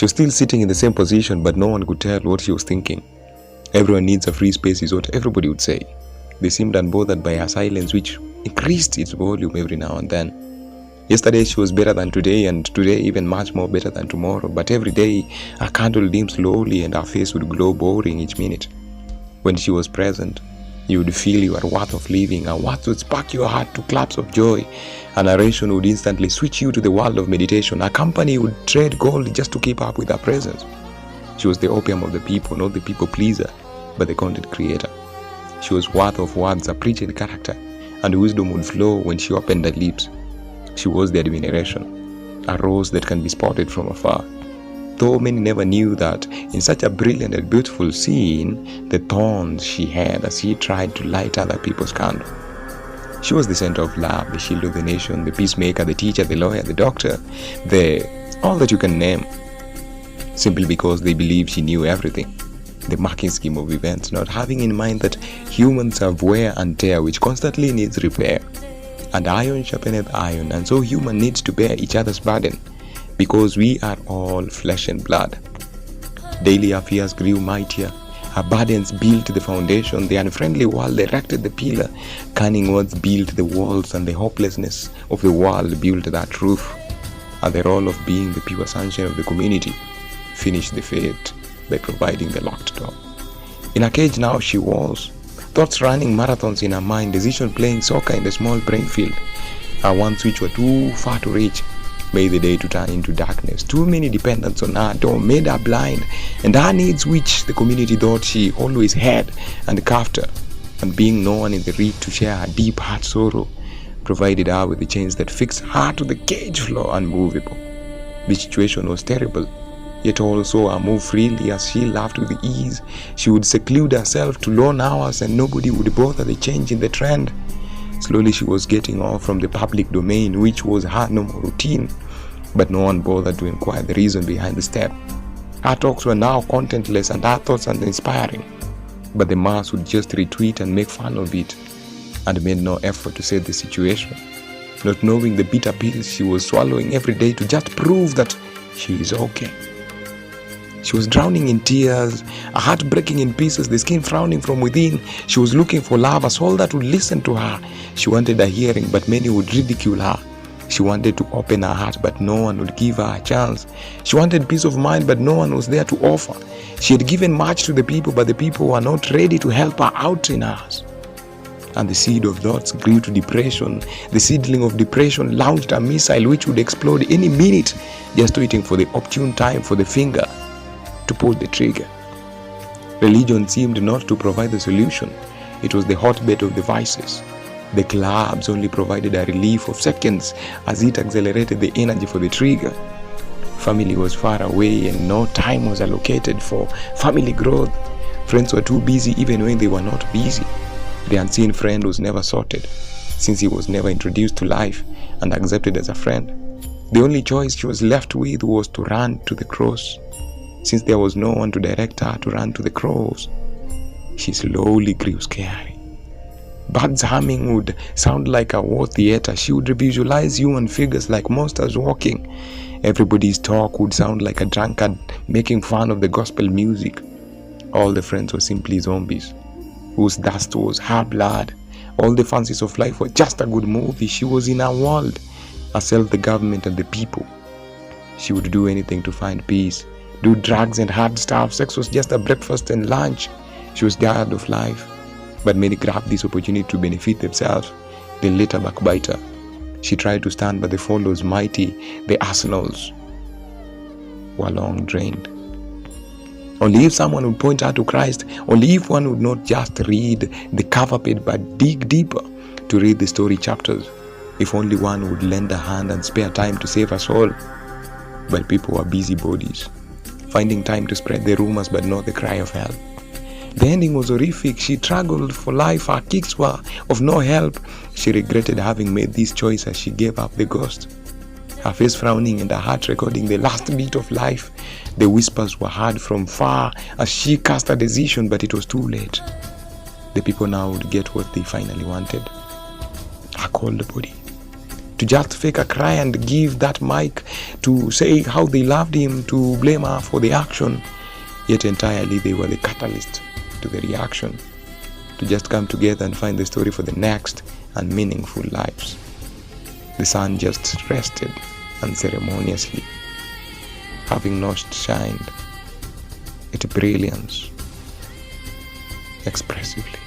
She was still sitting in the same position, but no one could tell what she was thinking. Everyone needs a free space is what everybody would say. They seemed unbothered by her silence, which increased its volume every now and then. Yesterday she was better than today, and today even much more better than tomorrow, but every day her candle dimmed slowly and her face would glow boring each minute. When she was present, you would feel you are worth of living. Her words would spark your heart to claps of joy. Her narration would instantly switch you to the world of meditation. Her company would trade gold just to keep up with her presence. She was the opium of the people, not the people pleaser, but the content creator. She was worth of words, a preached character, and wisdom would flow when she opened her lips. She was the admiration, a rose that can be spotted from afar. Though many never knew that in such a brilliant and beautiful scene, the thorns she had as she tried to light other people's candle. She was the center of love, the shield of the nation, the peacemaker, the teacher, the lawyer, the doctor, all that you can name, simply because they believed she knew everything. The marking scheme of events, not having in mind that humans have wear and tear which constantly needs repair. And iron sharpeneth iron, and so human needs to bear each other's burden, because we are all flesh and blood. Daily our fears grew mightier, our burdens built the foundation, the unfriendly world erected the pillar, cunning words built the walls, and the hopelessness of the world built that roof. And the role of being the pure sunshine of the community finished the fate by providing the locked door. In a cage now she was, thoughts running marathons in her mind, decision playing soccer in the small brain field. Her wants which were too far to reach made the day to turn into darkness. Too many dependents on her door made her blind, and her needs which the community thought she always had and carved her, and being no one in the reach to share her deep heart sorrow, provided her with the chains that fixed her to the cage floor unmovable. The situation was terrible, yet also her move freely as she laughed with ease. She would seclude herself to lone hours and nobody would bother the change in the trend. Slowly she was getting off from the public domain, which was her normal routine, but no one bothered to inquire the reason behind the step. Her talks were now contentless and her thoughts uninspiring, but the mass would just retweet and make fun of it, and made no effort to save the situation, not knowing the bitter pills she was swallowing every day to just prove that she is okay. She was drowning in tears, her heart breaking in pieces, the skin frowning from within. She was looking for love, a soul that would listen to her. She wanted a hearing, but many would ridicule her. She wanted to open her heart, but no one would give her a chance. She wanted peace of mind, but no one was there to offer. She had given much to the people, but the people were not ready to help her out in hers. And the seed of thoughts grew to depression. The seedling of depression launched a missile which would explode any minute, just waiting for the opportune time for the finger to pull the trigger. Religion seemed not to provide the solution. It was the hotbed of the vices. The clubs only provided a relief of seconds as it accelerated the energy for the trigger. Family was far away and no time was allocated for family growth. Friends were too busy even when they were not busy. The unseen friend was never sorted, since he was never introduced to life and accepted as a friend. The only choice she was left with was to run to the cross. Since there was no one to direct her to run to the cross, she slowly grew scary. Birds humming would sound like a war theater. She would visualize human figures like monsters walking. Everybody's talk would sound like a drunkard making fun of the gospel music. All the friends were simply zombies, whose dust was her blood. All the fancies of life were just a good movie. She was in her world, herself, the government, and the people. She would do anything to find peace. Do drugs and hard stuff. Sex was just a breakfast and lunch. She was tired of life, but many grabbed this opportunity to benefit themselves. They later backbite her. She tried to stand, but the fall was mighty. The arsenals were long drained. Only if someone would point her to Christ, only if one would not just read the cover page but dig deeper to read the story chapters, if only one would lend a hand and spare time to save us all. But people were busybodies, finding time to spread the rumors but not the cry of help. The ending was horrific. She struggled for life. Her kicks were of no help. She regretted having made this choice as she gave up the ghost. Her face frowning and her heart recording the last beat of life. The whispers were heard from far as she cast a decision, but it was too late. The people now would get what they finally wanted. A cold body. to just fake a cry and give that mic to say how they loved him, to blame her for the action, yet entirely they were the catalyst to the reaction, to just come together and find the story for the next and meaningful lives. The sun just rested unceremoniously, having not shined its brilliance expressively.